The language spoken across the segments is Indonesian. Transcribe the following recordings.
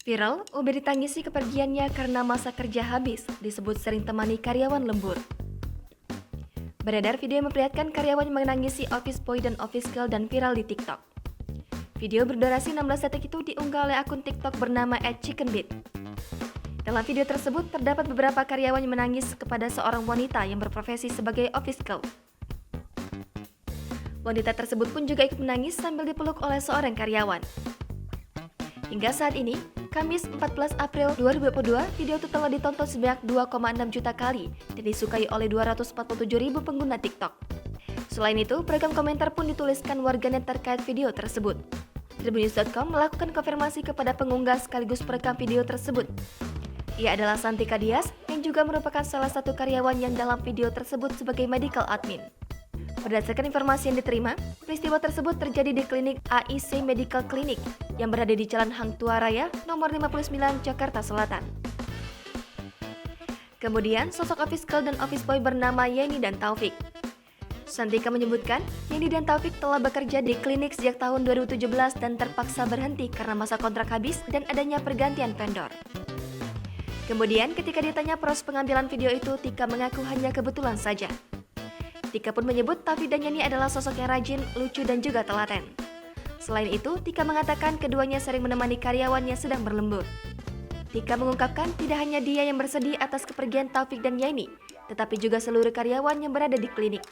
Viral, Uber ditangisi kepergiannya karena masa kerja habis, disebut sering temani karyawan lembur. Beredar video yang memperlihatkan karyawan menangisi office boy dan office girl dan viral di TikTok. Video berdurasi 16 detik itu diunggah oleh akun TikTok bernama @chickenbeat. Dalam video tersebut, terdapat beberapa karyawan yang menangis kepada seorang wanita yang berprofesi sebagai office girl. Wanita tersebut pun juga ikut menangis sambil dipeluk oleh seorang karyawan. Hingga saat ini, Kamis 14 April 2022, video itu telah ditonton sebanyak 2,6 juta kali dan disukai oleh 247.000 pengguna TikTok. Selain itu, beragam komentar pun dituliskan warganet terkait video tersebut. Tribunnews.com melakukan konfirmasi kepada pengunggah sekaligus perekam video tersebut. Ia adalah Santika Dias yang juga merupakan salah satu karyawan yang dalam video tersebut sebagai medical admin. Berdasarkan informasi yang diterima, peristiwa tersebut terjadi di klinik AIC Medical Clinic yang berada di Jalan Hang Tuah Raya, nomor 59, Jakarta Selatan. Kemudian, sosok office girl dan office boy bernama Yeni dan Taufik. Santika menyebutkan, Yeni dan Taufik telah bekerja di klinik sejak tahun 2017 dan terpaksa berhenti karena masa kontrak habis dan adanya pergantian vendor. Kemudian, ketika ditanya proses pengambilan video itu, Tika mengaku hanya kebetulan saja. Tika pun menyebut Taufik dan Yeni adalah sosok yang rajin, lucu, dan juga telaten. Selain itu, Tika mengatakan keduanya sering menemani karyawan yang sedang berlembur. Tika mengungkapkan tidak hanya dia yang bersedih atas kepergian Taufik dan Yeni, tetapi juga seluruh karyawan yang berada di klinik.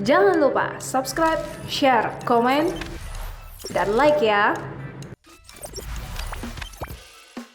Jangan lupa subscribe, share, komen, dan like ya!